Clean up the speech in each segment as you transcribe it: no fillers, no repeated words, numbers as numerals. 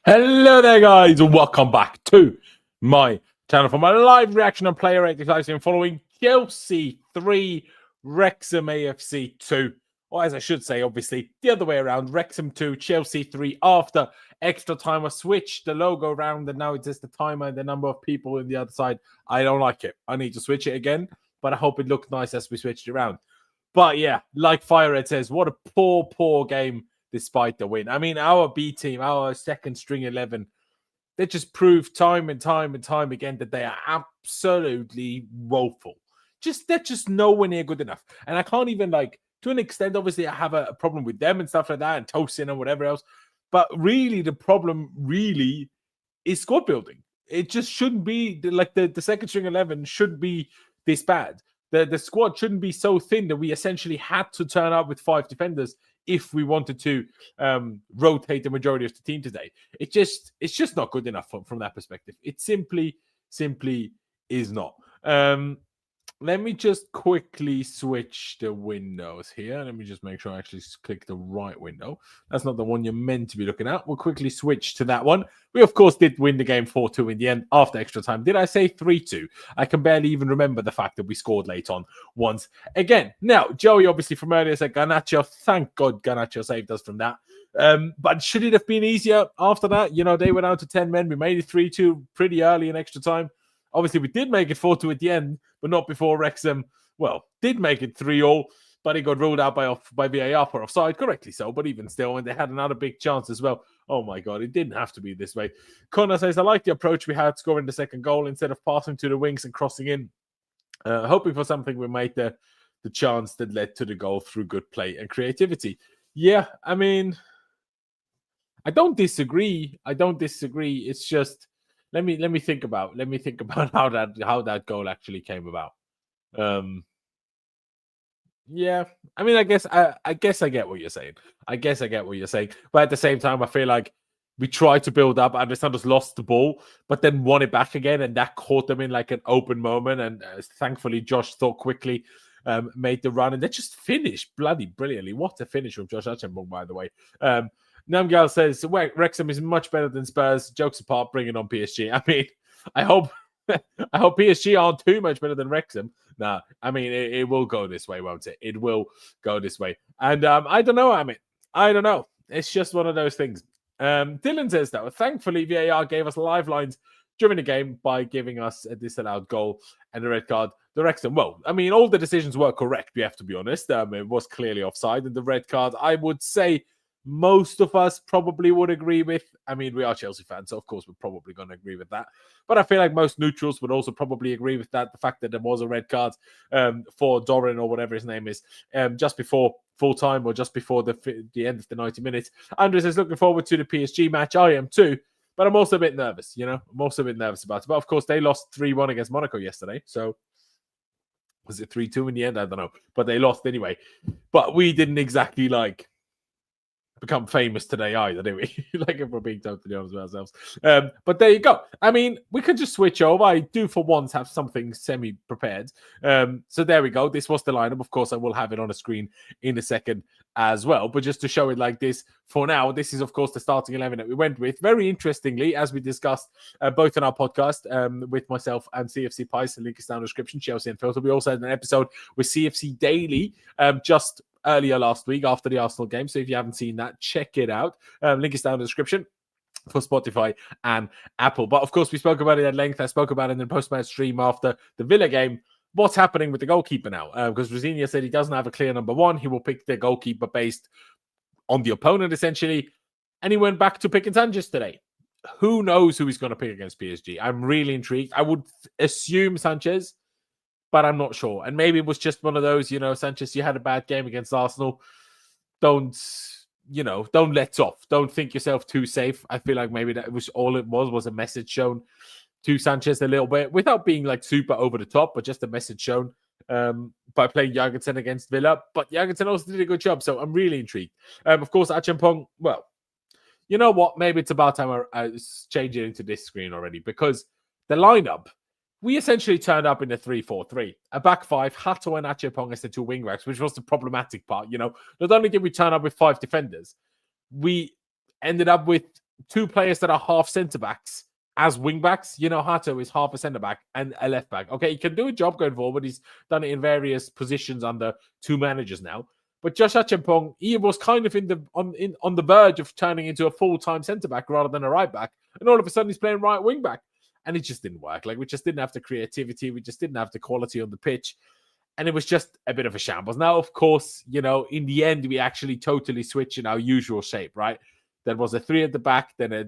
Hello there, guys, and welcome back to my channel for my live reaction on player exercising following Chelsea 3, Wrexham AFC 2. Or as I should say, obviously, the other way around, Wrexham 2, Chelsea 3. After extra time, I switched the logo around, and now it's just the timer and the number of people in the other side. I don't like it. I need to switch it again, but I hope it looked nice as we switched it around. But yeah, like FireRed says, what a poor game despite the win. I mean, our B team, our second string 11, they just prove time and time again that they are absolutely woeful. They're just nowhere near good enough. And I can't even, to an extent, obviously, I have a problem with them and stuff like that, and Tosin and whatever else. But really, the problem really is squad building. It just shouldn't be like the second string 11 shouldn't be this bad. The squad shouldn't be so thin that we essentially had to turn up with 5 defenders if we wanted to rotate the majority of the team today. It's just not good enough from that perspective. It simply is not. Let me just quickly switch the windows here. Let me just make sure I actually click the right window. That's not the one you're meant to be looking at. We'll quickly switch to that one. We, of course, did win the game 4-2 in the end after extra time. Did I say 3-2? I can barely even remember the fact that we scored late on once again. Now, Joey, obviously, from earlier said Garnacho. Thank God Garnacho saved us from that. But should it have been easier after that? You know, they went out to 10 men. We made it 3-2 pretty early in extra time. Obviously, we did make it 4-2 at the end, but not before Wrexham, did make it 3-0, but it got ruled out by VAR for offside, correctly so, but even still, and they had another big chance as well. Oh my God, it didn't have to be this way. Connor says, I like the approach we had scoring the second goal instead of passing to the wings and crossing in. Hoping for something, we made the chance that led to the goal through good play and creativity. Yeah, I mean, I don't disagree. It's just, let me think about how that goal actually came about. Yeah, I mean, I guess I get what you're saying. But at the same time, I feel like we tried to build up, and just lost the ball, but then won it back again, and that caught them in like an open moment. And thankfully, Josh thought quickly, made the run, and they just finished bloody brilliantly. What a finish from Josh Acheampong, by the way. Namgal says Wrexham is much better than Spurs. Jokes apart, bringing on PSG. I mean, I hope PSG aren't too much better than Wrexham. Nah, I mean, it will go this way, won't it? It will go this way. And I don't know, I don't know. It's just one of those things. Dylan says, though, thankfully, VAR gave us lifelines during the game by giving us a disallowed goal and a red card. The Wrexham, well, I mean, all the decisions were correct, we have to be honest. It was clearly offside, and the red card, I would say, most of us probably would agree with. I mean, we are Chelsea fans, so of course we're probably going to agree with that. But I feel like most neutrals would also probably agree with that. The fact that there was a red card for Doran or whatever his name is, just before full time or just before the end of the 90 minutes. Andres is looking forward to the PSG match. I am too. But I'm also a bit nervous, I'm also a bit nervous about it. But of course, they lost 3-1 against Monaco yesterday. So was it 3-2 in the end? I don't know. But they lost anyway. But we didn't exactly become famous today either, did we? If we're being totally honest with ourselves. But there you go. I mean, we could just switch over. I do for once have something semi-prepared. So there we go. This was the lineup. Of course, I will have it on a screen in a second as well. But just to show it like this, for now, this is, of course, the starting 11 that we went with. Very interestingly, as we discussed both on our podcast with myself and CFCPys, the link is down in the description, Chelsea and Filter. We also had an episode with CFC Daily just earlier last week after the Arsenal game. So if you haven't seen that, check it out. Link is down in the description for Spotify and Apple. But of course, we spoke about it at length. I spoke about it in the post-match stream after the Villa game. What's happening with the goalkeeper now? Because Rosenior said he doesn't have a clear number one. He will pick the goalkeeper based on the opponent, essentially. And he went back to picking Sanchez today. Who knows who he's going to pick against PSG? I'm really intrigued. I would assume Sanchez, but I'm not sure. And maybe it was just one of those, Sanchez, you had a bad game against Arsenal. Don't let off. Don't think yourself too safe. I feel like maybe that was all it was a message shown to Sanchez a little bit without being super over the top, but just a message shown by playing Jorgensen against Villa. But Jorgensen also did a good job, so I'm really intrigued. Of course, Acheampong, well, you know what? Maybe it's about time I change it into this screen already, because the lineup, we essentially turned up in a 3-4-3. A back five, Hato and Acheampong as the two wingbacks, which was the problematic part. Not only did we turn up with 5 defenders, we ended up with two players that are half centre-backs as wing-backs. You know, Hato is half a centre-back and a left-back. Okay, he can do a job going forward. He's done it in various positions under two managers now. But Josh Acheampong, he was kind of on the verge of turning into a full-time centre-back rather than a right-back. And all of a sudden, he's playing right wing-back. And it just didn't work. Like, we just didn't have the creativity. We just didn't have the quality on the pitch. And it was just a bit of a shambles. Now, of course, you know, in the end, we actually totally switched in our usual shape, right? There was a 3 at the back, then a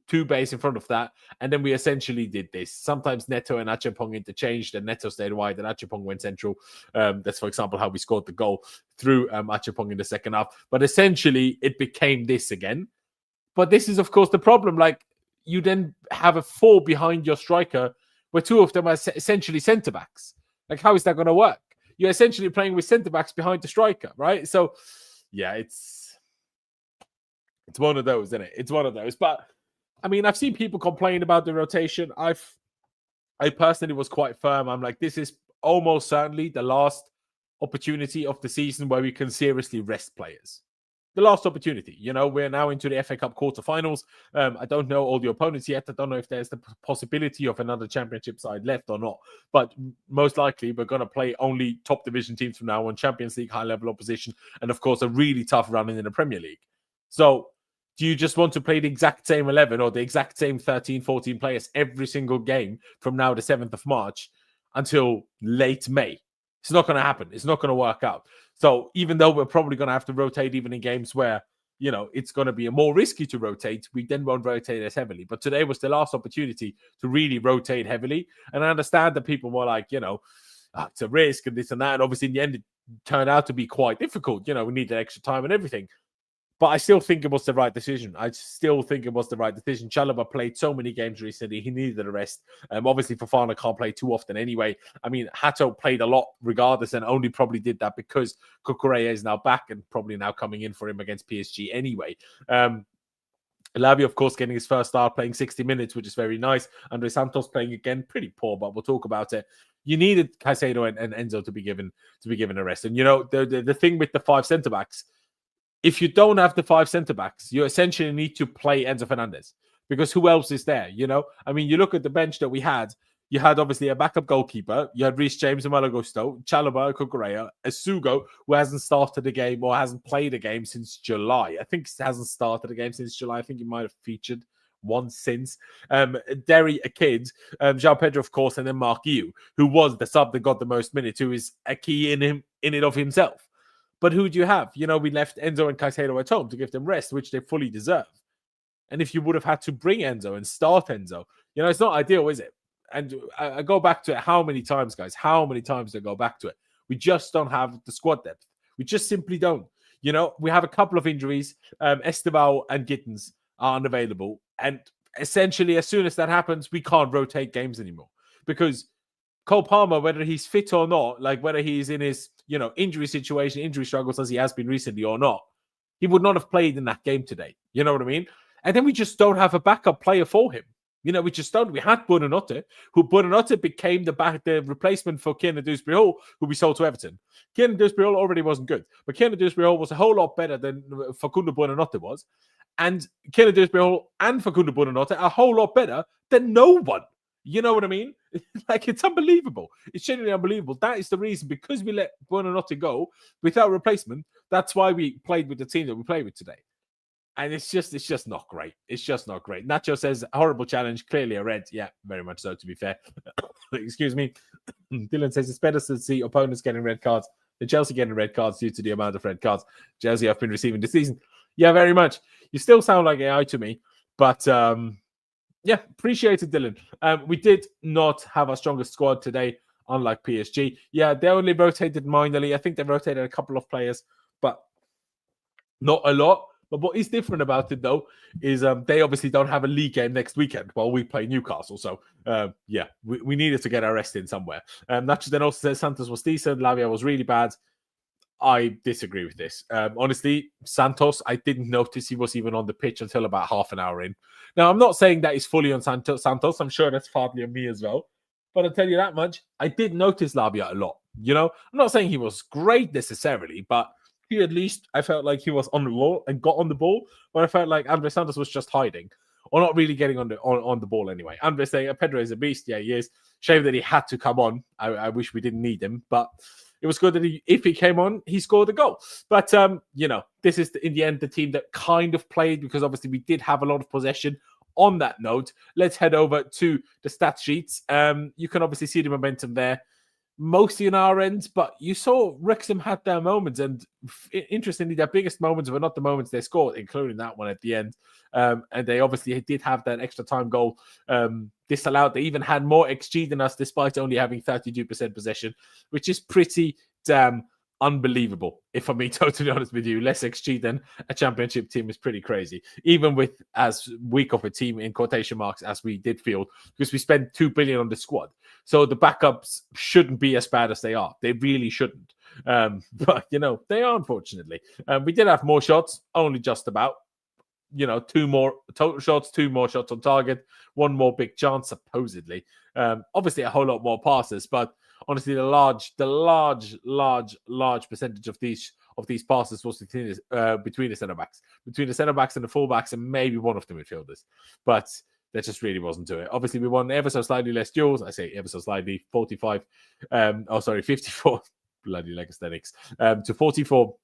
2 base in front of that. And then we essentially did this. Sometimes Neto and Acheampong interchanged, and Neto stayed wide and Acheampong went central. That's, for example, how we scored the goal through Acheampong in the second half. But essentially, it became this again. But this is, of course, the problem. Like, you then have a 4 behind your striker where 2 of them are essentially centre-backs. Like, how is that going to work? You're essentially playing with centre-backs behind the striker, right? So, yeah, it's one of those, isn't it? It's one of those. But, I mean, I've seen people complain about the rotation. I personally was quite firm. I'm like, this is almost certainly the last opportunity of the season where we can seriously rest players. The last opportunity. You know, we're now into the FA Cup quarterfinals. I don't know all the opponents yet. I don't know if there's the possibility of another championship side left or not. But most likely, we're going to play only top division teams from now on, Champions League, high-level opposition, and, of course, a really tough run in the Premier League. So, do you just want to play the exact same 11 or the exact same 13, 14 players every single game from now the 7th of March until late May? It's not going to happen. It's not going to work out. So even though we're probably going to have to rotate even in games where, you know, it's going to be more risky to rotate, we then won't rotate as heavily. But today was the last opportunity to really rotate heavily. And I understand that people were like, you know, it's a risk and this and that. And obviously in the end, it turned out to be quite difficult. You know, we needed extra time and everything. But I still think it was the right decision. Chalobah played so many games recently. He needed a rest. Obviously, Fofana can't play too often anyway. I mean, Hato played a lot regardless and only probably did that because Cucurella is now back and probably now coming in for him against PSG anyway. Lavia, of course, getting his first start, playing 60 minutes, which is very nice. Andre Santos playing again, pretty poor, but we'll talk about it. You needed Caicedo and Enzo to be given a rest. And, you know, the thing with the 5 centre-backs, if you don't have the 5 centre-backs, you essentially need to play Enzo Fernandez because who else is there, you know? I mean, you look at the bench that we had. You had, obviously, a backup goalkeeper. You had Reece James and Malo Gusto, Chalobah, Cucurella, Essugo, who hasn't started a game or hasn't played a game since July. I think he hasn't started a game since July. I think he might have featured once since. Dario Essugo, Joao Pedro, of course, and then Mark Yu, who was the sub that got the most minutes, who is a key in it of himself. But who do you have? You know, we left Enzo and Caicedo at home to give them rest, which they fully deserve. And if you would have had to bring Enzo and start Enzo, you know, it's not ideal, is it? And I go back to it how many times, guys? How many times do I go back to it? We just don't have the squad depth. We just simply don't. You know, we have a couple of injuries. Esteval and Gittins are unavailable. And essentially, as soon as that happens, we can't rotate games anymore. Because Cole Palmer, whether he's fit or not, like whether he's in his, you know, injury situation, injury struggles as he has been recently or not, he would not have played in that game today. You know what I mean? And then we just don't have a backup player for him. You know, we just don't. We had Buonanotte, who Buonanotte became the replacement for Kiernan Dewsbury-Hall, who we sold to Everton. Kiernan Dewsbury-Hall already wasn't good, but Kiernan Dewsbury-Hall was a whole lot better than Facundo Buonanotte was. And Kiernan Dewsbury-Hall and Facundo Buonanotte are a whole lot better than no one. You know what I mean? Like, it's unbelievable. It's genuinely unbelievable. That is the reason, because we let Buonanotte go without replacement. That's why we played with the team that we played with today. And it's just not great. It's just not great. Nacho says, horrible challenge, clearly a red. Yeah, very much so, to be fair. Excuse me. Dylan says, it's better to see opponents getting red cards than Chelsea getting red cards due to the amount of red cards Chelsea have been receiving this season. Yeah, very much. You still sound like AI to me, but yeah, appreciate it, Dylan. We did not have our strongest squad today, unlike PSG. Yeah, they only rotated minorly. I think they rotated a couple of players, but not a lot. But what is different about it, though, is they obviously don't have a league game next weekend while we play Newcastle. So, yeah, we needed to get our rest in somewhere. Nacho then also says Santos was decent. Lavia was really bad. I disagree with this. Honestly, Santos, I didn't notice he was even on the pitch until about half an hour in. Now, I'm not saying that he's fully on Santos. I'm sure that's partly on me as well. But I'll tell you that much, I did notice Lavia a lot. You know, I'm not saying he was great necessarily, but at least I felt like he was on the ball and got on the ball, but I felt like Andres Santos was just hiding or not really getting on the ball anyway. Andres saying Pedro is a beast. Yeah, he is. Shame that he had to come on. I wish we didn't need him, but it was good that if he came on, he scored a goal. But, this is, in the end, the team that kind of played because obviously we did have a lot of possession. On that note, let's head over to the stat sheets. You can obviously see the momentum there, mostly on our end, but you saw Wrexham had their moments, and interestingly, their biggest moments were not the moments they scored, including that one at the end. And they obviously did have that extra time goal disallowed. They even had more XG than us, despite only having 32% possession, which is pretty damn unbelievable, if I'm being totally honest with you. Less XG than a championship team is pretty crazy, even with as weak of a team in quotation marks as we did field, because we spent 2 billion on the squad. So the backups shouldn't be as bad as they are. They really shouldn't. But they are, unfortunately. We did have more shots, only just about. 2 more total shots, 2 more shots on target, 1 more big chance, supposedly. Obviously, a whole lot more passes, but honestly, the large percentage of these passes was between the centre backs, and the full backs, and maybe one of the midfielders. But that just really wasn't to it. Obviously, we won ever so slightly less duels. I say ever so slightly, 54. Bloody legasthenics. To 44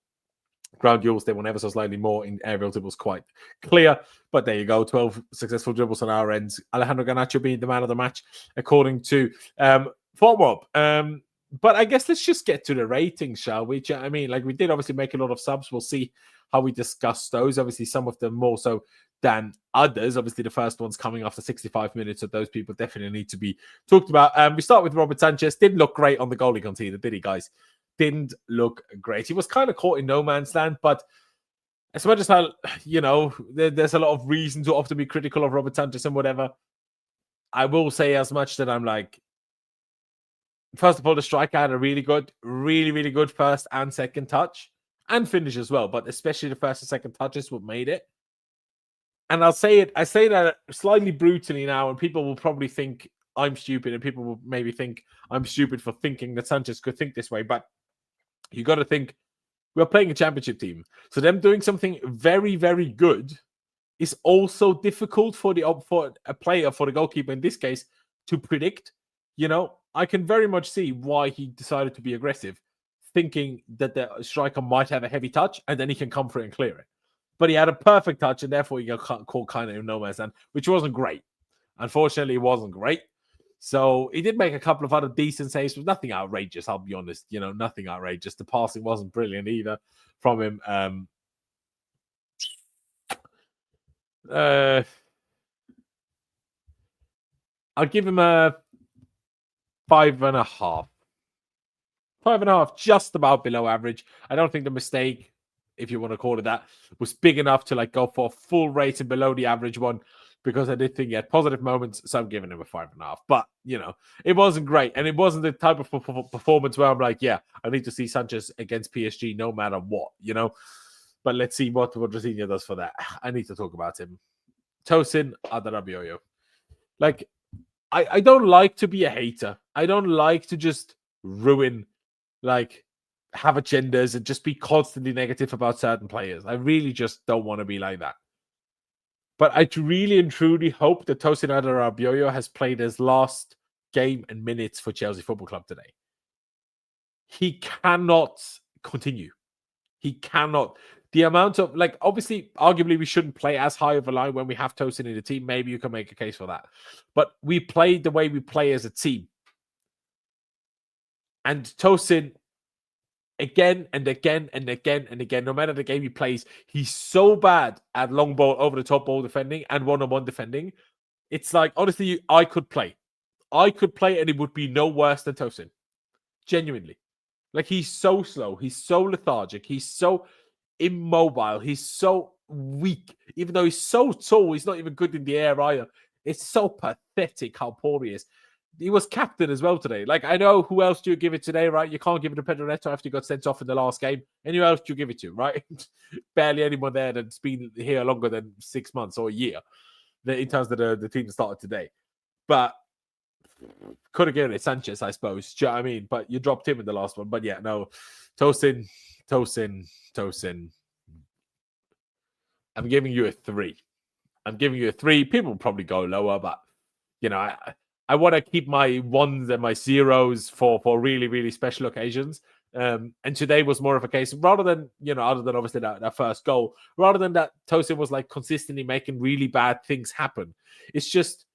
ground duels. They won ever so slightly more in aerials. It was quite clear. But there you go. 12 successful dribbles on our ends. Alejandro Garnacho being the man of the match, according to FormWeb. But I guess let's just get to the ratings, shall we? I mean, we did obviously make a lot of subs. We'll see how we discuss those. Obviously, some of them more so than others. Obviously, the first one's coming after 65 minutes, so those people definitely need to be talked about. We start with Robert Sanchez. Didn't look great on the goal he conceded, did he, guys? Didn't look great. He was kind of caught in no man's land, but as much as there's a lot of reason to often be critical of Robert Sanchez and whatever, I will say as much that I'm like, first of all, the striker had a really good first and second touch and finish as well, but especially the first and second touches what made it. And I say that slightly brutally now, and people will probably think I'm stupid, and people will maybe think I'm stupid for thinking that Sanchez could think this way, but you got to think we're playing a championship team. So them doing something very, very good is also difficult for a player, for the goalkeeper in this case, to predict. I can very much see why he decided to be aggressive, thinking that the striker might have a heavy touch and then he can come for it and clear it. But he had a perfect touch, and therefore he got caught kind of in no man's land, which wasn't great. Unfortunately, it wasn't great. So he did make a couple of other decent saves, but nothing outrageous, I'll be honest. Nothing outrageous. The passing wasn't brilliant either from him. I'll give him a 5.5. 5.5, just about below average. I don't think the mistake, if you want to call it that, was big enough to go for a full rating below the average one, because I did think he had positive moments, so I'm giving him a 5.5. But, it wasn't great. And it wasn't the type of performance where I'm like, yeah, I need to see Sanchez against PSG no matter what, But let's see what Rosenior does for that. I need to talk about him. Tosin Adarabioyo. I don't like to be a hater. I don't like to just ruin, have agendas and just be constantly negative about certain players. I really just don't want to be like that. But I really and truly hope that Tosin Adarabioyo has played his last game and minutes for Chelsea Football Club today. He cannot continue. He cannot. The amount of, obviously, arguably, we shouldn't play as high of a line when we have Tosin in the team. Maybe you can make a case for that. But we played the way we play as a team. And Tosin, again and again and again and again, no matter the game he plays, he's so bad at long ball, over the top ball defending and one-on-one defending. It's honestly, I could play. And it would be no worse than Tosin. Genuinely. He's so slow. He's so lethargic. He's so immobile. He's so weak. Even though he's so tall, he's not even good in the air either. It's so pathetic how poor he is. He was captain as well today. I know, who else do you give it today, right? You can't give it to Pedro Neto after he got sent off in the last game. And who else do you give it to, right? Barely anyone there that's been here longer than 6 months or a year in terms of the team that started today. But could have given it Sanchez, I suppose. Do you know what I mean? But you dropped him in the last one. But yeah, no. Tosin. I'm giving you a 3. People will probably go lower, but I want to keep my 1s and my 0s for really, really special occasions. And today was more of a case, rather than, other than obviously that first goal, rather than that Tosin was like consistently making really bad things happen. It's just,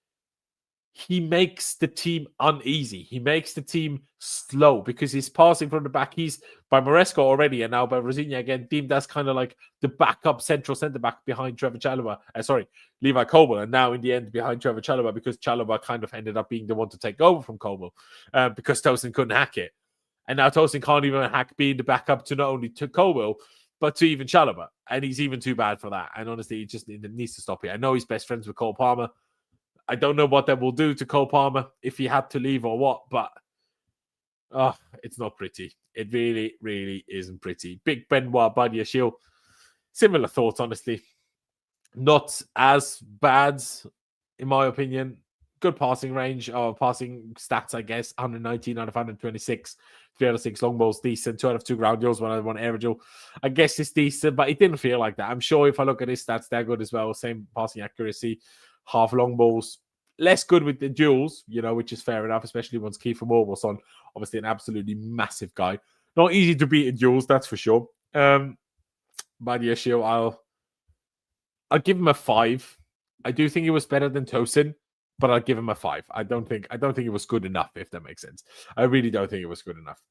he makes the team uneasy. He makes the team slow because he's passing from the back. He's by Maresco already, and now by Rosenior again, deemed as kind of like the backup central centre back behind Trevor Chalobah. Levi Colwill, and now in the end behind Trevor Chalobah, because Chalobah kind of ended up being the one to take over from Colwill because Tosin couldn't hack it, and now Tosin can't even hack being the backup to not only to Colwill but to even Chalobah, and he's even too bad for that. And honestly, it needs to stop here. I know he's best friends with Cole Palmer. I don't know what that will do to Cole Palmer if he had to leave or what, but it's not pretty. It really, really isn't pretty. Big Benoit Badiashile, similar thoughts, honestly. Not as bad, in my opinion. Good passing range, or passing stats, I guess. 119 out of 126. 3 out of 6 long balls, decent. 2 out of 2 ground duels, 1 out of 1 air duel. I guess it's decent, but it didn't feel like that. I'm sure if I look at his stats, they're good as well. Same passing accuracy. Half long balls, less good with the duels, which is fair enough, especially once Kiefer Moore was on. Obviously, an absolutely massive guy. Not easy to beat in duels, that's for sure. Badiashile, I'll give him a 5. I do think he was better than Tosin, but I'll give him a 5. I don't think it was good enough, if that makes sense. I really don't think it was good enough.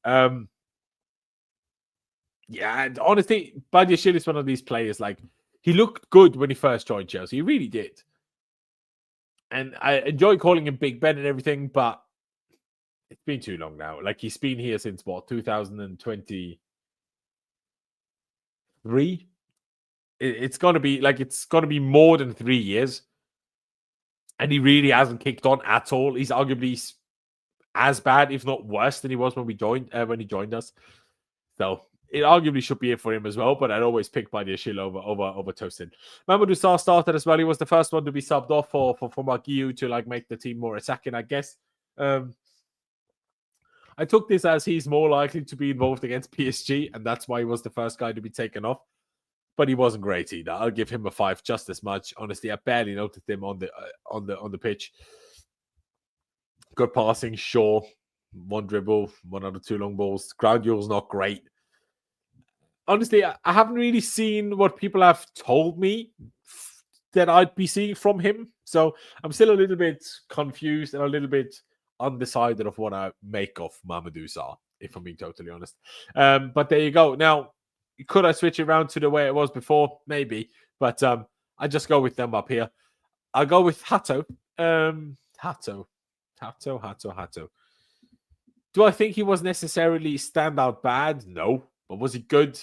Yeah, honestly, Badiashile is one of these players, like, he looked good when he first joined Chelsea. He really did. And I enjoy calling him Big Ben and everything, but it's been too long now. Like, he's been here since, 2023? It's going to be more than 3 years. And he really hasn't kicked on at all. He's arguably as bad, if not worse, than he was when he joined us. So it arguably should be it for him as well, but I'd always pick Badiashile over Tosin. Mamadou Sarr started as well. He was the first one to be subbed off for Marguiu to make the team more attacking, I guess. I took this as he's more likely to be involved against PSG, and that's why he was the first guy to be taken off. But he wasn't great either. I'll give him a 5 just as much. Honestly, I barely noticed him on the pitch. Good passing, sure. 1 dribble, 1 out of 2 long balls. Ground duel's not great. Honestly, I haven't really seen what people have told me that I'd be seeing from him. So I'm still a little bit confused and a little bit undecided of what I make of Mamadou Sarr, if I'm being totally honest. But there you go. Now, could I switch it around to the way it was before? Maybe. But I just go with them up here. I'll go with Hato. Hato. Do I think he was necessarily standout bad? No. But was he good?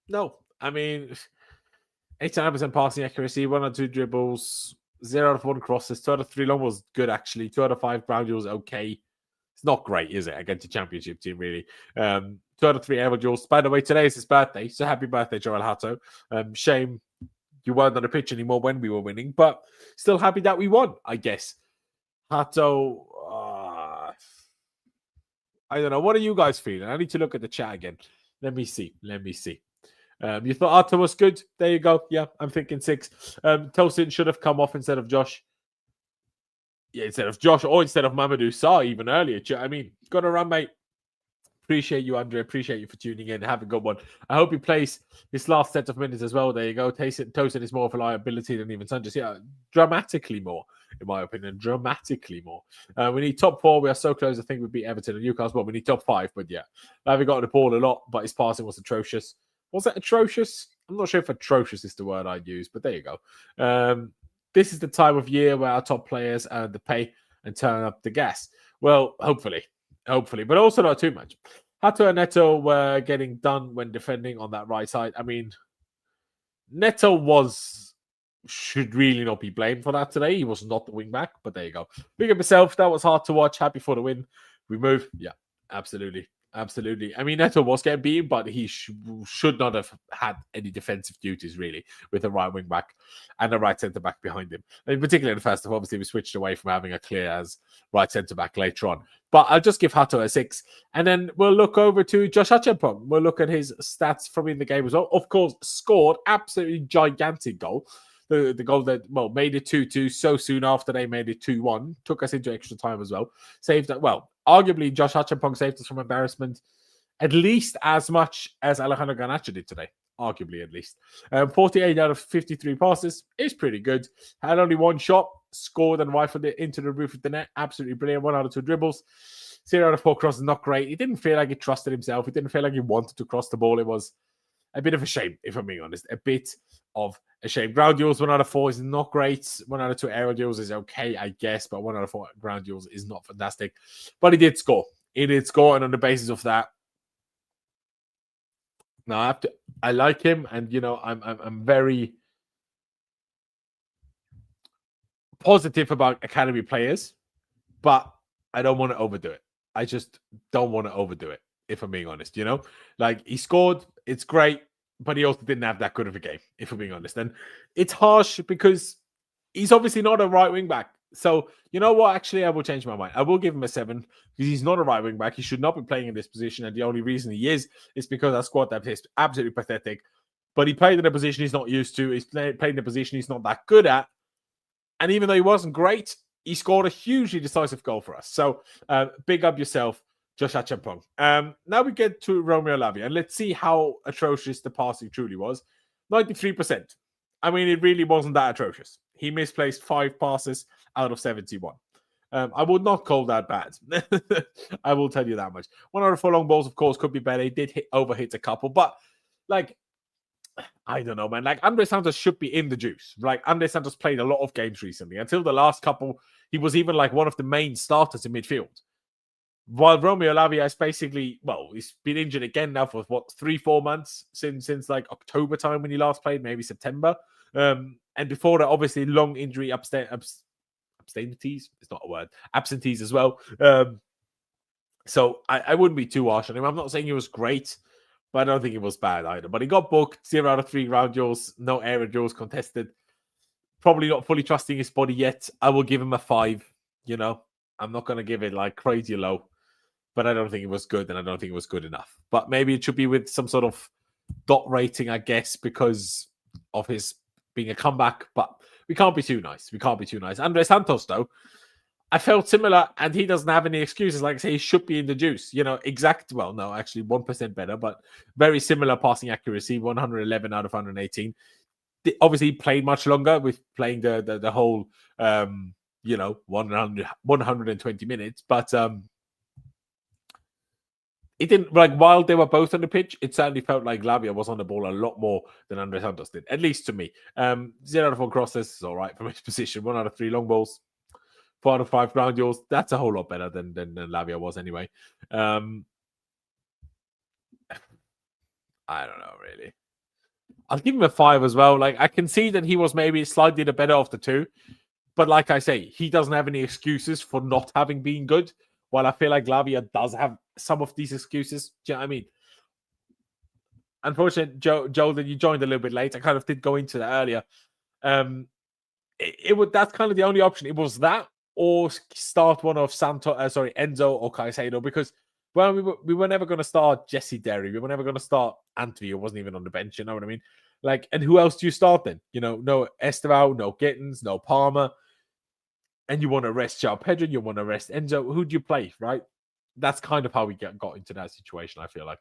No. I mean, 89% passing accuracy, 1 out of 2 dribbles, 0 out of 1 crosses, 2 out of 3 long balls, good actually. 2 out of 5 ground duels, okay. It's not great, is it, against a championship team, really. 2 out of 3 air duels. By the way, today is his birthday, so happy birthday, Joel Hato. Shame you weren't on the pitch anymore when we were winning, but still happy that we won, I guess. Hato, I don't know. What are you guys feeling? I need to look at the chat again. Let me see. You thought Hato was good? There you go. Yeah, I'm thinking 6. Tosin should have come off instead of Josh. Yeah, instead of Josh or instead of Mamadou Sarr even earlier. I mean, got to run, mate. Appreciate you, Andre. Appreciate you for tuning in. Have a good one. I hope he plays this last set of minutes as well. There you go. Tosin is more of a liability than even Sanchez. Yeah, dramatically more, in my opinion. Dramatically more. We need top 4. We are so close. I think we'd beat Everton and Newcastle. But we need top 5. But yeah, we got the ball a lot, but his passing was atrocious. Was that atrocious? I'm not sure if atrocious is the word I'd use, but there you go. This is the time of year where our top players earn the pay and turn up the gas. Well, hopefully, but also not too much. Hato and Neto were getting done when defending on that right side. I mean, Neto should really not be blamed for that today. He was not the wing back, but there you go. Big up yourself. That was hard to watch. Happy for the win. We move. Yeah, absolutely. Absolutely. I mean, Neto was getting beaten, but he should not have had any defensive duties, really, with a right wing back and a right centre back behind him. In particular, in the first half, obviously, we switched away from having a clear as right centre back later on. But I'll just give Hato a 6. And then we'll look over to Josh Acheampong. We'll look at his stats from in the game as well. Of course, scored absolutely gigantic goal. The goal that, well, made it 2-2 so soon after they made it 2-1. Took us into extra time as well. Saved that. Well, arguably, Josh Acheampong saved us from embarrassment at least as much as Alejandro Garnacho did today. Arguably, at least. 48 out of 53 passes is pretty good. Had only one shot. Scored and rifled it into the roof of the net. Absolutely brilliant. 1 out of 2 dribbles. 0 out of 4 crosses. Not great. He didn't feel like he trusted himself. He didn't feel like he wanted to cross the ball. It was a bit of a shame, if I'm being honest. A bit of a shame. Ground duels, 1 out of 4 is not great. 1 out of 2 aerial duels is okay, I guess, but 1 out of 4 ground duels is not fantastic. But he did score. He did score, and on the basis of that, now I like him, and I'm very positive about academy players, but I don't want to overdo it. I just don't want to overdo it, if I'm being honest. Like, he scored, it's great, but he also didn't have that good of a game, if I'm being honest. And it's harsh because he's obviously not a right wing back. So, you know what? Actually, I will change my mind. I will give him a 7 because he's not a right wing back. He should not be playing in this position. And the only reason he is because our squad depth is absolutely pathetic. But he played in a position he's not used to. He's played in a position he's not that good at. And even though he wasn't great, he scored a hugely decisive goal for us. So, big up yourself, Josh Acheampong. Now we get to Romeo Lavia, and let's see how atrocious the passing truly was. 93%. I mean, it really wasn't that atrocious. He misplaced 5 passes out of 71. I would not call that bad. I will tell you that much. 1 out of 4 long balls, of course, could be better. He did overhit a couple, but I don't know, man. Andre Santos should be in the juice. Andre Santos played a lot of games recently. Until the last couple, he was even one of the main starters in midfield. While Romeo Lavia is basically, he's been injured again now for 3-4 months since October time when he last played, maybe September. And before that, obviously, long injury absentees. It's not a word. Absentees as well. So I wouldn't be too harsh on him. I'm not saying he was great, but I don't think it was bad either. But he got booked. 0 out of 3 ground duels. No aerial duels contested. Probably not fully trusting his body yet. I will give him a 5. I'm not going to give it crazy low. But I don't think it was good, and I don't think it was good enough. But maybe it should be with some sort of dot rating, I guess, because of his being a comeback. But we can't be too nice. Andre Santos, though, I felt similar, and he doesn't have any excuses. Like I say, he should be in the juice. Well, no, actually 1% better, but very similar passing accuracy, 111 out of 118. Obviously, he played much longer with playing the whole, 120 minutes. But it didn't, while they were both on the pitch, it certainly felt like Lavia was on the ball a lot more than Andre Santos did, at least to me. 0 out of 4 crosses is all right from his position. 1 out of 3 long balls. 4 out of 5 ground duels. That's a whole lot better than Lavia was anyway. I don't know, really. I'll give him a 5 as well. I can see that he was maybe slightly the better of the two. But like I say, he doesn't have any excuses for not having been good. While I feel like Lavia does have some of these excuses. Do you know what I mean? Unfortunately, Joel, that you joined a little bit late. I kind of did go into that earlier. That's kind of the only option. It was that or start one of Enzo or Caicedo, because we were never going to start Jesse Derry. We were never going to start Antwi, who wasn't even on the bench. You know what I mean? And who else do you start then? No Estevao, no Gittins, no Palmer. And you want to rest Joao Pedro, you want to rest Enzo. Who do you play, right? That's kind of how we got into that situation, I feel like.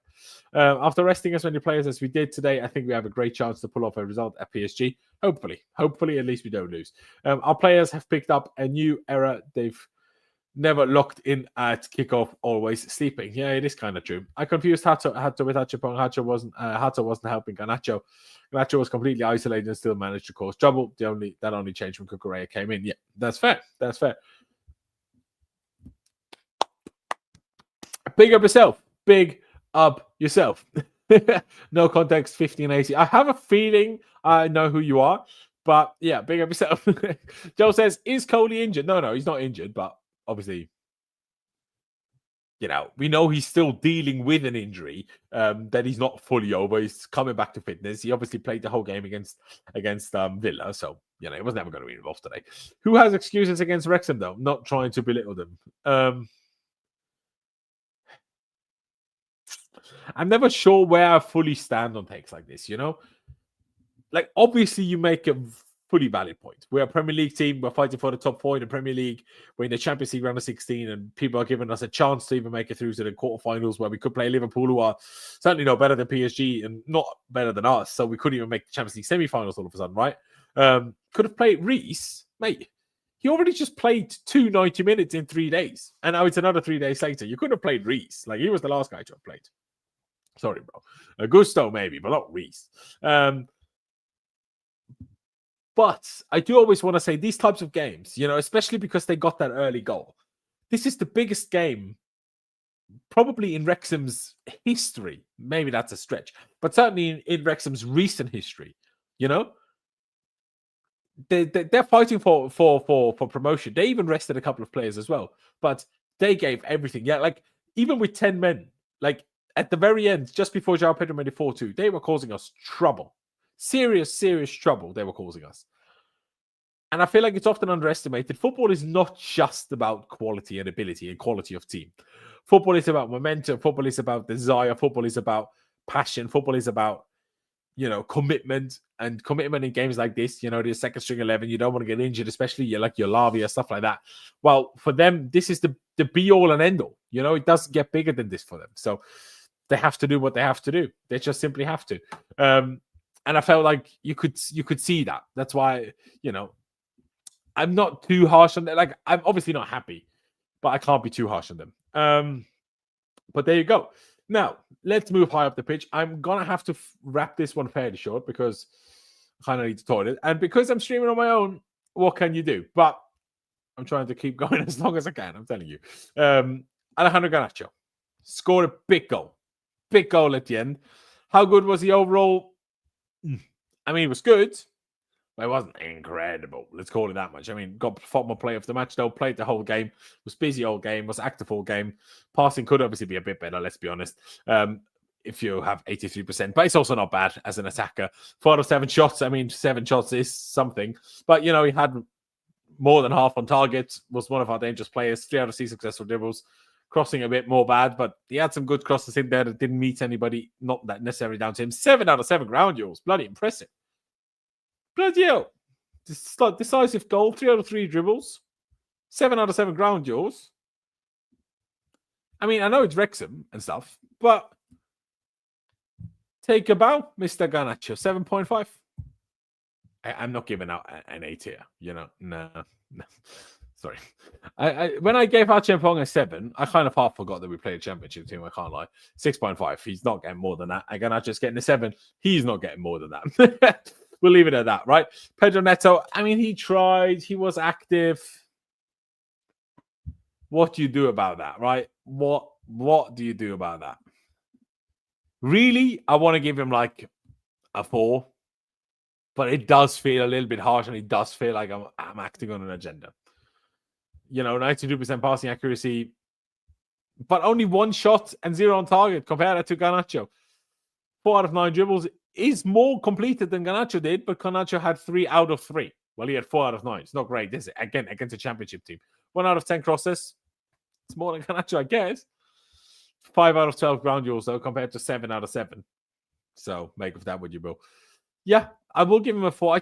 After resting as many players as we did today, I think we have a great chance to pull off a result at PSG. Hopefully, at least we don't lose. Our players have picked up a new era. They've never locked in at kickoff, always sleeping. Yeah, it is kind of true. I confused Hato with Acheampong. Hato wasn't helping Garnacho. Garnacho was completely isolated and still managed to cause trouble. That only changed when Cucurella came in. Yeah, that's fair. Big up yourself. No context, 1580. I have a feeling I know who you are, but yeah, big up yourself. Joe says, is Coley injured? No, he's not injured, but obviously we know he's still dealing with an injury, that he's not fully over. He's coming back to fitness. He obviously played the whole game against Villa, so he was never going to be involved today. Who has excuses against Wrexham though? Not trying to belittle them. I'm never sure where I fully stand on takes like this. Like obviously you make a fully valid point. We're a Premier League team. We're fighting for the top 4 in the Premier League. We're in the Champions League round of 16, and people are giving us a chance to even make it through to the quarterfinals, where we could play Liverpool, who are certainly not better than PSG and not better than us. So we couldn't even make the Champions League semi-finals all of a sudden, right? Could have played Reece, mate. He already just played 90 minutes in 3 days, and now it's another 3 days later. You couldn't have played Reece. Like, he was the last guy to have played. Sorry, bro. Gusto maybe, but not Reece. But I do always want to say these types of games, especially because they got that early goal. This is the biggest game probably in Wrexham's history. Maybe that's a stretch, but certainly in Wrexham's recent history. They're fighting for promotion. They even rested a couple of players as well, but they gave everything. Yeah, like even with 10 men, like at the very end, just before Joao Pedro made it 4-2, they were causing us trouble. Serious trouble they were causing us. And I feel like it's often underestimated. Football is not just about quality and ability and quality of team. Football is about momentum. Football is about desire. Football is about passion. Football is about, commitment, and commitment in games like this. The second string 11, you don't want to get injured, especially your Lavia, stuff like that. Well, for them, this is the be all and end all. It doesn't get bigger than this for them. So they have to do what they have to do. They just simply have to. And I felt like you could see that. That's why, I'm not too harsh on that. Like, I'm obviously not happy, but I can't be too harsh on them. But there you go. Now, let's move high up the pitch. I'm going to have to wrap this one fairly short because I kind of need to toilet. And because I'm streaming on my own, what can you do? But I'm trying to keep going as long as I can, I'm telling you. Alejandro Garnacho scored a big goal. Big goal at the end. How good was he overall? I mean, it was good, but it wasn't incredible. Let's call it that much. I mean, got former player of the match, though. Played the whole game. Was busy all game. Was active all game. Passing could obviously be a bit better, let's be honest. If you have 83%. But it's also not bad as an attacker. 4 out of 7 shots. I mean, 7 shots is something. But, he had more than half on target. Was one of our dangerous players. 3 out of 6 successful dribbles. Crossing a bit more bad, but he had some good crosses in there that didn't meet anybody. Not that necessarily down to him. 7 out of 7 ground duels. Bloody impressive. Bloody hell. Decisive goal. 3 out of 3 dribbles. 7 out of 7 ground duels. I mean, I know it's Wrexham and stuff, but take a bow, Mr. Garnacho. 7.5. I'm not giving out an 8 here. No. Sorry. When I gave Acheampong a 7, I kind of half forgot that we played a championship team. I can't lie. 6.5. He's not getting more than that. Garnacho's getting a 7. He's not getting more than that. We'll leave it at that, right? Pedro Neto, I mean, he tried. He was active. What do you do about that, right? What do you do about that? Really, I want to give him like a 4. But it does feel a little bit harsh, and it does feel like I'm acting on an agenda. 92% passing accuracy, but only 1 shot and 0 on target. Compare that to Garnacho. 4 out of 9 dribbles is more completed than Garnacho did, but Garnacho had 3 out of 3. Well, he had 4 out of 9. It's not great, is it? Again, against a championship team. 1 out of 10 crosses. It's more than Garnacho, I guess. 5 out of 12 ground duels, though, compared to 7 out of 7. So make of that what you will. Yeah, I will give him a 4.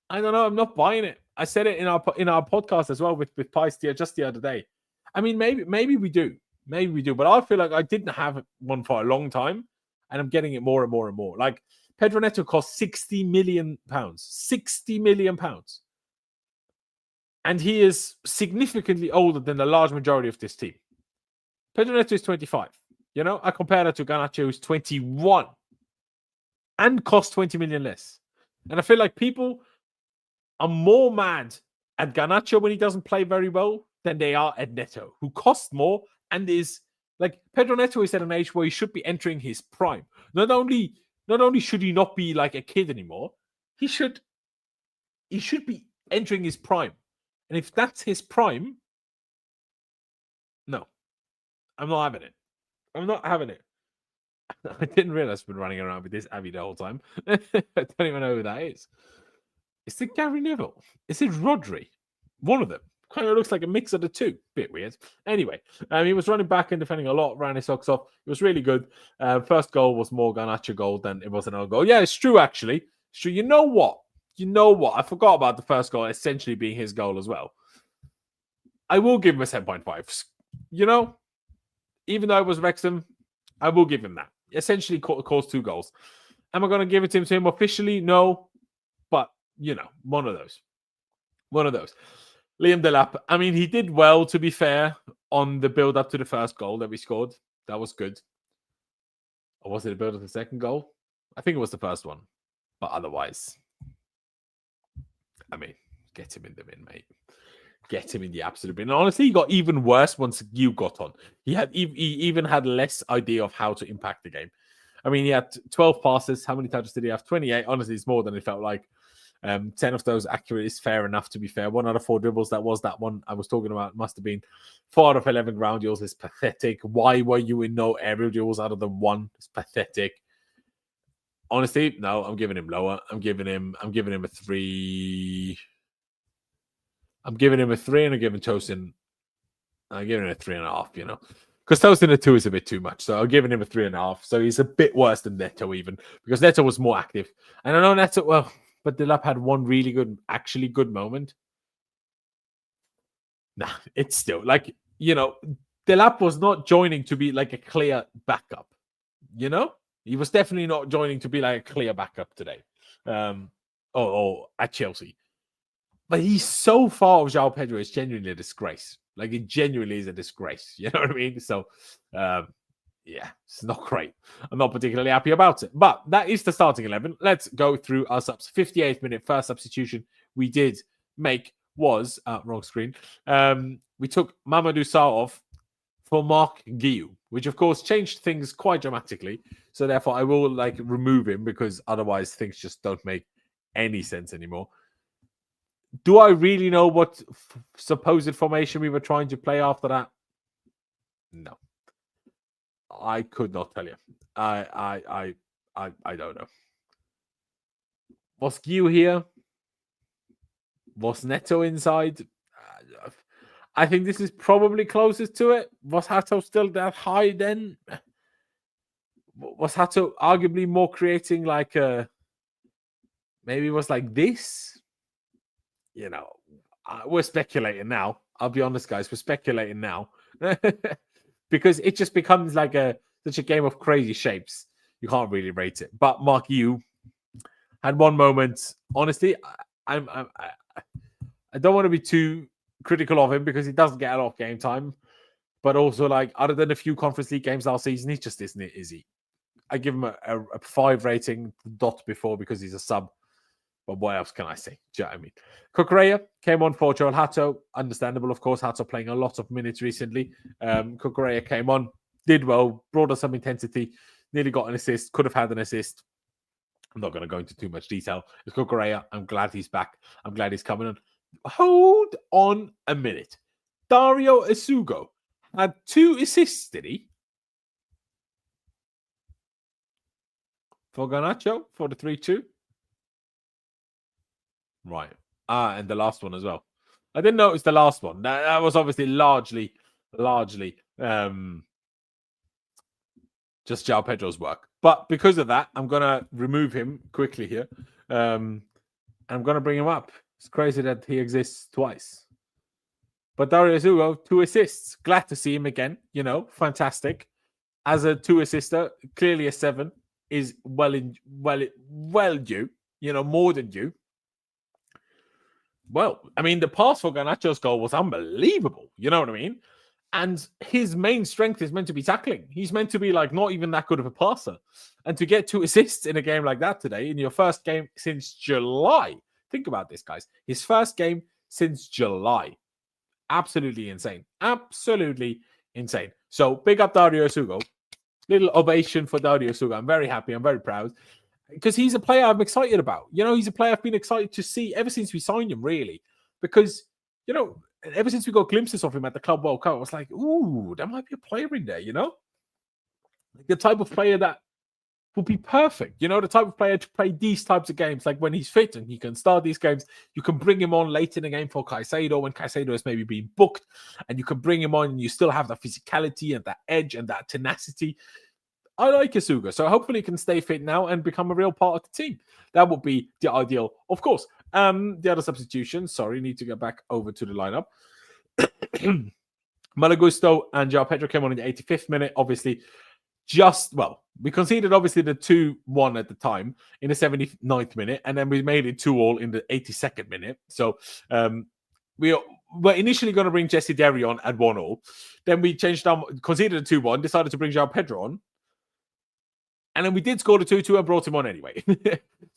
I don't know. I'm not buying it. I said it in our podcast as well with Pys just the other day. I mean, maybe we do. Maybe we do. But I feel like I didn't have one for a long time, and I'm getting it more and more and more. Like, Pedro Neto cost £60 million. £60 million. And he is significantly older than the large majority of this team. Pedro Neto is 25. I compare that to Garnacho, who's 21 and cost 20 million less. And I feel like people are more mad at Garnacho when he doesn't play very well than they are at Neto, who costs more and is like Pedro Neto is at an age where he should be entering his prime. Not only should he not be like a kid anymore, he should be entering his prime. And if that's his prime, no. I'm not having it. I'm not having it. I didn't realize I've been running around with this Abby the whole time. I don't even know who that is. Is it Gary Neville? Is it Rodri? One of them. Kind of looks like a mix of the two. Bit weird. Anyway, he was running back and defending a lot, ran his socks off. It was really good. First goal was more Garnacho goal than it was another goal. Yeah, it's true, actually. It's true. You know what? I forgot about the first goal essentially being his goal as well. I will give him a 7.5. Even though it was Wrexham, I will give him that. Essentially caused 2 goals. Am I going to give it to him officially? No. But, one of those. Liam Delap, I mean, he did well, to be fair, on the build-up to the first goal that we scored. That was good. Or was it a build-up to the second goal? I think it was the first one. But otherwise, I mean, get him in the bin, mate. Get him in the absolute bin. And honestly, he got even worse once you got on. He even had less idea of how to impact the game. I mean, he had 12 passes. How many touches did he have? 28. Honestly, it's more than it felt like. 10 of those accurate is fair enough, to be fair. 1 out of 4 dribbles, that was that one I was talking about. Must have been 4 out of 11 ground duels. Is pathetic. Why were you in no aerial duels out of the 1? It's pathetic. Honestly, no, I'm giving him lower. I'm giving him a 3. I'm giving him a 3, and I'm giving Tosin. I'm giving him a 3.5, because Tosin a 2 is a bit too much. So I'm giving him a 3.5. So he's a bit worse than Neto, even, because Neto was more active. And I know Neto, but Delap had one really good, actually good moment. Nah, it's still like, Delap was not joining to be like a clear backup. He was definitely not joining to be like a clear backup today. Or at Chelsea. But he's so far of Joao Pedro, it's genuinely a disgrace. Like, it genuinely is a disgrace. You know what I mean? So, yeah, it's not great. I'm not particularly happy about it. But that is the starting 11. Let's go through our subs. 58th minute, first substitution we did make was... wrong screen. We took Mamadou Sarr off for Mark Guiu, which, of course, changed things quite dramatically. So, therefore, I will, remove him because otherwise things just don't make any sense anymore. Do I really know what supposed formation we were trying to play after that? No. I could not tell you. I don't know. Was Guiu here? Was Neto inside? I think this is probably closest to it. Was Hato still that high then? Was Hato arguably more creating like a... Maybe it was like this? We're speculating now. I'll be honest, guys. We're speculating now. Because it just becomes like such a game of crazy shapes. You can't really rate it. But Mark Yu had one moment. Honestly, I don't want to be too critical of him because he doesn't get a lot of game time. But also, other than a few Conference League games last season, he just isn't it, is he? I give him a 5 rating, dot before, because he's a sub. But what else can I say? Do you know what I mean? Cucurella came on for Joel Hato. Understandable, of course. Hato playing a lot of minutes recently. Cucurella came on, did well, brought us some intensity, nearly got an assist, could have had an assist. I'm not going to go into too much detail. It's Cucurella. I'm glad he's back. I'm glad he's coming on. Hold on a minute. Dario Essugo had 2 assists, did he? For Garnacho, for the 3-2. Right. And the last one as well. I didn't notice the last one. That was obviously largely just Joao Pedro's work. But because of that, I'm going to remove him quickly here. I'm going to bring him up. It's crazy that he exists twice. But Dario Essugo, 2 assists. Glad to see him again. Fantastic. As a 2-assister, clearly a 7 is well due. More than due. Well, I mean, the pass for Garnacho's goal was unbelievable. You know what I mean? And his main strength is meant to be tackling. He's meant to be not even that good of a passer. And to get 2 assists in a game like that today, in your first game since July. Think about this, guys. His first game since July. Absolutely insane. Absolutely insane. So, big up Dario Essugo. Little ovation for Dario Essugo. I'm very happy. I'm very proud. Because he's a player I'm excited about. He's a player I've been excited to see ever since we signed him, really. Because, ever since we got glimpses of him at the Club World Cup, I was like, ooh, there might be a player in there, Like the type of player that would be perfect. The type of player to play these types of games. Like when he's fit and he can start these games, you can bring him on late in the game for Caicedo when Caicedo is maybe being booked, and you can bring him on and you still have that physicality and that edge and that tenacity. I like Essugo, so hopefully he can stay fit now and become a real part of the team. That would be the ideal, of course. The other substitutions, sorry, need to get back over to the lineup. Malagusto and Joao Pedro came on in the 85th minute. Obviously, we conceded obviously the 2-1 at the time in the 79th minute, and then we made it 2-2 in the 82nd minute. So we were initially going to bring Jesse Derry on at 1-0. Then we changed conceded the 2-1, decided to bring Joao Pedro on. And then we did score the 2-2 and brought him on anyway.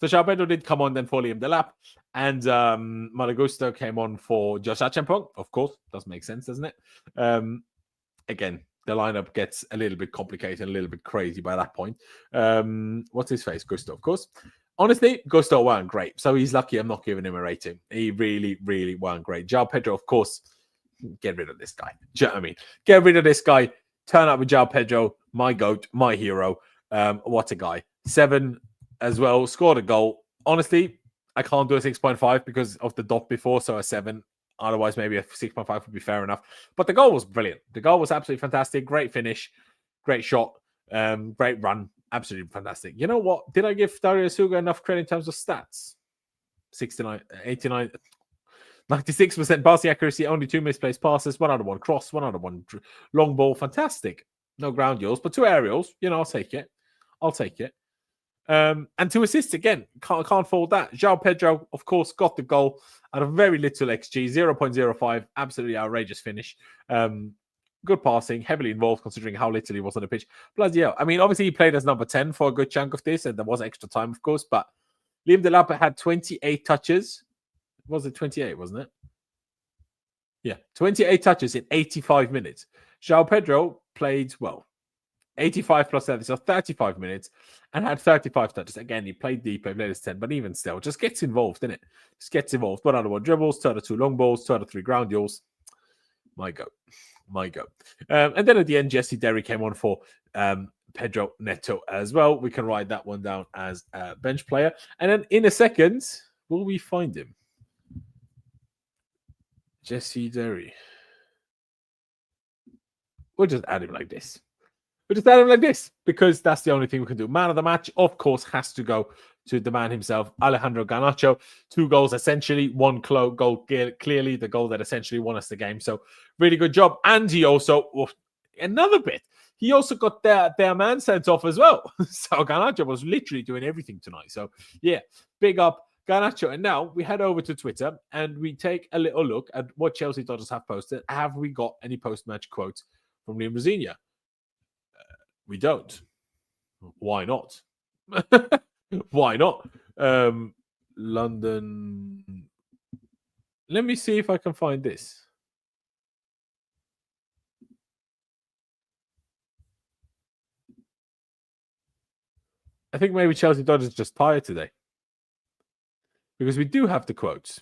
So Joao Pedro did come on then for Liam Delap. And Malagusto came on for Josh Acheampong. Of course, does make sense, doesn't it? Again, the lineup gets a little bit complicated, a little bit crazy by that point. What's his face? Gusto, of course. Honestly, Gusto weren't great. So he's lucky I'm not giving him a rating. He really, really weren't great. Joao Pedro, of course, get rid of this guy. Do you know what I mean? Get rid of this guy. Turn up with Joao Pedro, my GOAT, my hero. What a guy. 7 as well. Scored a goal. Honestly, I can't do a 6.5 because of the dot before, so a 7. Otherwise, maybe a 6.5 would be fair enough. But the goal was brilliant. The goal was absolutely fantastic. Great finish. Great shot. Great run. Absolutely fantastic. You know what? Did I give Dario Essugo enough credit in terms of stats? 69, 89, 96% passing accuracy, only 2 misplaced passes, 1 out of 1 cross, 1 out of 1 long ball. Fantastic. No ground duels, but 2 aerials. I'll take it. And 2 assists again. Can't fault that. Joao Pedro, of course, got the goal out of very little XG, 0.05. Absolutely outrageous finish. Good passing, heavily involved considering how little he was on the pitch. Bloody hell. I mean, obviously he played as number 10 for a good chunk of this, and there was extra time, of course, but Liam Delap had 28 touches. Was it 28, wasn't it? Yeah, 28 touches in 85 minutes. Joao Pedro played, 85 plus 7, so 35 minutes, and had 35 touches. Again, he played deep, he played as 10, but even still, just gets involved, innit? Just gets involved. 1 out of 1 dribbles, 2 out of 2 long balls, 2 out of 3 ground duels. My go. And then at the end, Jesse Derry came on for Pedro Neto as well. We can write that one down as a bench player. And then in a second, will we find him? Jesse Derry. We'll just add him like this. Because that's the only thing we can do. Man of the match, of course, has to go to the man himself, Alejandro Garnacho. 2 goals, essentially. 1 goal, clearly the goal that essentially won us the game. So really good job. And he also, another bit, he also got their man sent off as well. So Garnacho was literally doing everything tonight. So yeah, big up Garnacho. And now we head over to Twitter and we take a little look at what Chelsea Dodgers have posted. Have we got any post-match quotes from Liam Rosenior? We don't. Why not? Why not? London. Let me see if I can find this. I think maybe Chelsea Dodgers just tired today. Because we do have the quotes.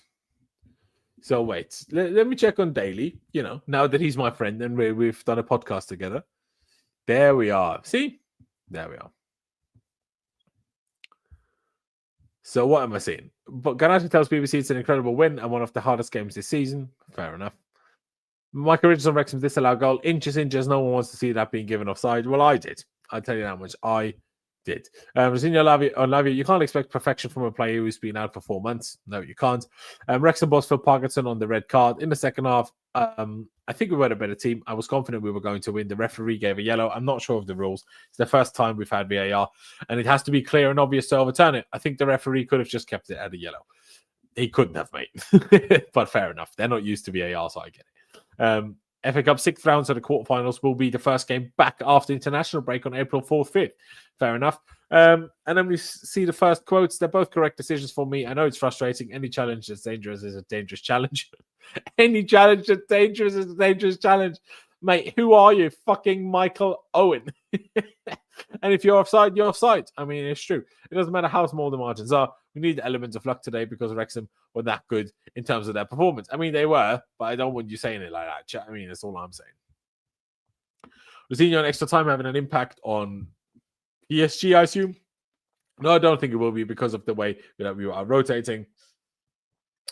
So wait, let me check on Daily, now that he's my friend and we've done a podcast together. There we are. See? There we are. So what am I saying? But Garnacho tells BBC it's an incredible win and one of the hardest games this season. Fair enough. Michael Richards on Wrexham's disallowed goal. Inches. No one wants to see that being given offside. Well, I did. I'll tell you that much. I did. Rosenior on Lavia, you can't expect perfection from a player who's been out for 4 months. No, you can't. Wrexham boss Phil Parkinson on the red card. In the second half, I think we were a better team. I was confident we were going to win. The referee gave a yellow. I'm not sure of the rules. It's the first time we've had VAR, and it has to be clear and obvious to overturn it. I think the referee could have just kept it at a yellow. He couldn't have, mate. But fair enough. They're not used to VAR, so I get it. FA Cup 6th round, so the quarterfinals will be the first game back after international break on April 4th, 5th. Fair enough. And then we see the first quotes. They're both correct decisions for me. I know it's frustrating. Any challenge that's dangerous is a dangerous challenge. Any challenge that's dangerous is a dangerous challenge. Mate, who are you? Fucking Michael Owen. And if you're offside, you're offside. I mean, it's true. It doesn't matter how small the margins are. we need elements of luck today because Wrexham were that good in terms of their performance. I mean, they were, but I don't want you saying it like that. I mean, that's all I'm saying. Rosenior on extra time having an impact on PSG, I assume. No, I don't think it will be because of the way that we are rotating.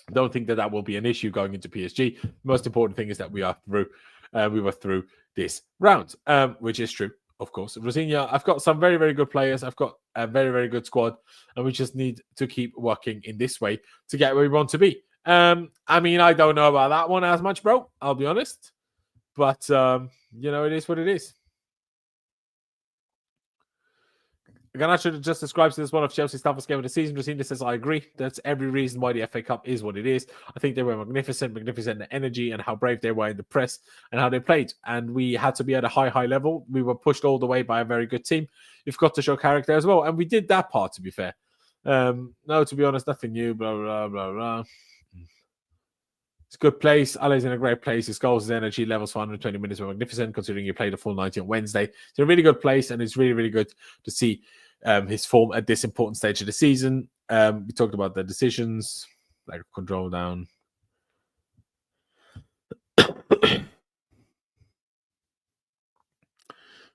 I don't think that will be an issue going into PSG. The most important thing is that we are through. We were through this round, which is true, of course. Rosenior, I've got some very, very good players. I've got a very, very good squad, and we just need to keep working in this way to get where we want to be. I mean, I don't know about that one as much, bro. I'll be honest, but it is what it is. Garnacho just describes it as one of Chelsea's toughest game of the season. Rosenior says, I agree. That's every reason why the FA Cup is what it is. I think they were magnificent in the energy and how brave they were in the press and how they played. And we had to be at a high, high level. We were pushed all the way by a very good team. You've got to show character as well. And we did that part, to be fair. No, to be honest, nothing new, blah, blah, blah, blah. It's a good place. Ale's in a great place. His goals, his energy levels for 120 minutes were magnificent, considering he played a full 90 on Wednesday. It's a really good place, and it's really, really good to see his form at this important stage of the season. We talked about the decisions, like control down.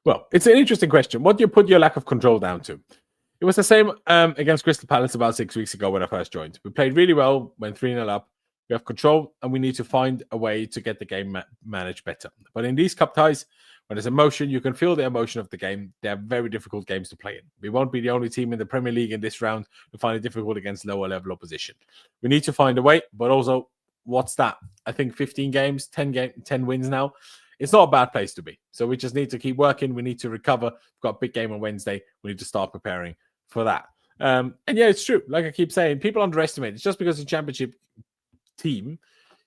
Well, it's an interesting question. What do you put your lack of control down to? It was the same against Crystal Palace about 6 weeks ago when I first joined. We played really well, went 3-0 up. We have control, and we need to find a way to get the game managed better. But in these cup ties, when there's emotion, you can feel the emotion of the game. They are very difficult games to play in. We won't be the only team in the Premier League in this round to find it difficult against lower level opposition. We need to find a way, but also, what's that? I think 15 games, 10 wins now. It's not a bad place to be. So we just need to keep working. We need to recover. We've got a big game on Wednesday. We need to start preparing for that. And yeah, it's true. Like I keep saying, people underestimate. It's just because the Championship team,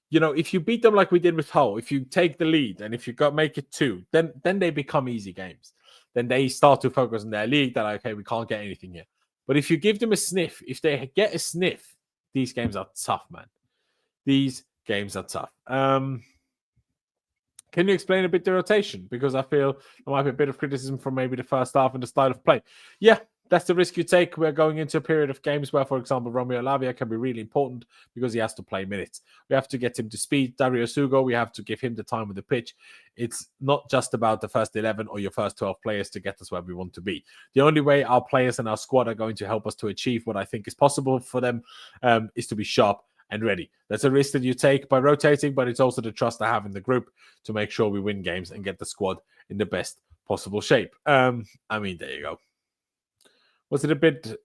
if you beat them like we did with Hull, if you take the lead and if you make it 2, then they become easy games. Then they start to focus on their league. They're like, okay, we can't get anything here. But if you give them a sniff, if they get a sniff, these games are tough, man. These games are tough. Can you explain a bit the rotation? Because I feel there might be a bit of criticism from maybe the first half and the style of play. Yeah, that's the risk you take. We're going into a period of games where, for example, Romeo Lavia can be really important because he has to play minutes. We have to get him to speed. Dario Essugo, we have to give him the time with the pitch. It's not just about the first 11 or your first 12 players to get us where we want to be. The only way our players and our squad are going to help us to achieve what I think is possible for them is to be sharp and ready. That's a risk that you take by rotating, but it's also the trust I have in the group to make sure we win games and get the squad in the best possible shape. There you go. Was it a bit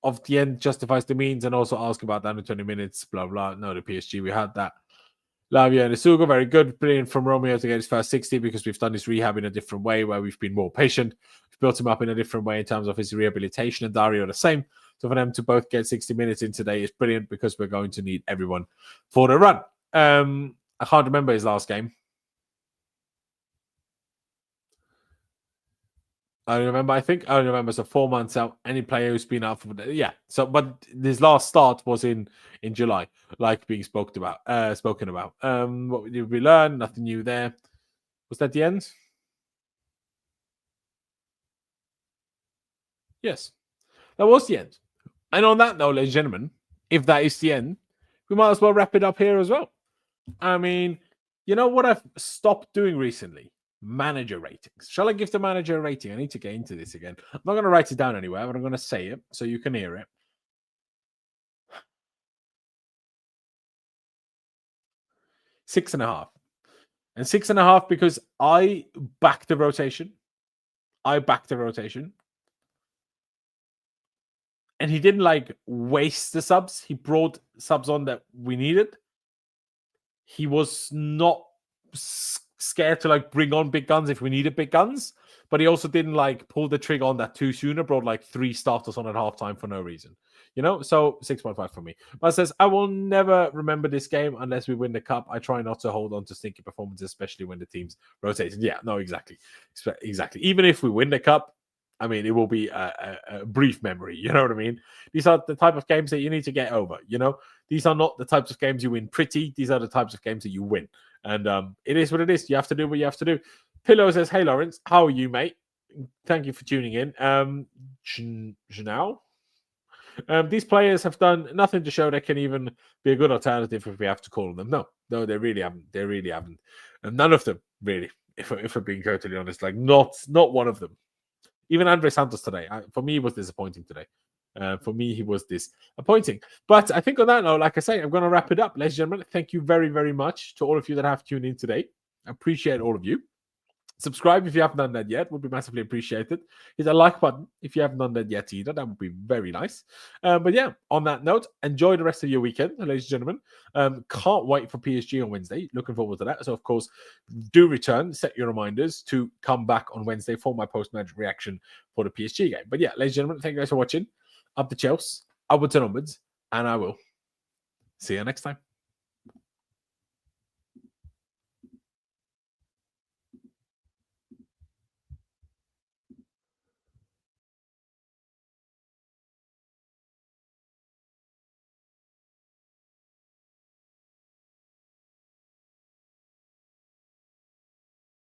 of the end justifies the means, and also ask about the under 20 minutes, blah, blah. No, the PSG, we had that. Lavia and Essugo, very good. Brilliant from Romeo to get his first 60 because we've done his rehab in a different way where we've been more patient. We've built him up in a different way in terms of his rehabilitation, and Dario the same. So for them to both get 60 minutes in today is brilliant because we're going to need everyone for the run. I can't remember his last game. I think. So 4 months out. Any player who's been out for So, but his last start was in July, like being spoken about. What did we learn? Nothing new there. Was that the end? Yes, that was the end. And on that note, ladies and gentlemen, if that is the end, we might as well wrap it up here as well. I mean, you know what I've stopped doing recently? Manager ratings. Shall I give the manager a rating? I need to get into this again. I'm not going to write it down anywhere, but I'm going to say it so you can hear it. 6.5. And 6.5 because I backed the rotation. And he didn't waste the subs. He brought subs on that we needed. He was not scared to bring on big guns if we needed big guns, but he also didn't pull the trigger on that too soon. Brought 3 starters on at halftime for no reason, so 6.5 for me. But it says I will never remember this game unless we win the cup. I try not to hold on to stinky performances, especially when the team's rotating. Yeah, no, exactly. Even if we win the cup, it will be a brief memory. You know what I mean? These are the type of games that you need to get over. These are not the types of games you win pretty. These are the types of games that you win. And it is what it is. You have to do what you have to do. Pillow says, hey, Laurenz, how are you, mate? Thank you for tuning in. Janelle? These players have done nothing to show they can even be a good alternative if we have to call them. No, they really haven't. They really haven't. And none of them, really, if I'm being totally honest, like not one of them. Even Andre Santos today, for me, was disappointing today. For me, he was disappointing. But I think on that note, like I say, I'm going to wrap it up. Ladies and gentlemen, thank you very, very much to all of you that have tuned in today. I appreciate all of you. Subscribe if you haven't done that yet. Would be massively appreciated. Hit a like button if you haven't done that yet either. That would be very nice. But yeah, on that note, enjoy the rest of your weekend, ladies and gentlemen. Can't wait for PSG on Wednesday. Looking forward to that. So, of course, do return. Set your reminders to come back on Wednesday for my post-match reaction for the PSG game. But yeah, ladies and gentlemen, thank you guys for watching. Up the Chelsea, upwards and onwards. And I will see you next time.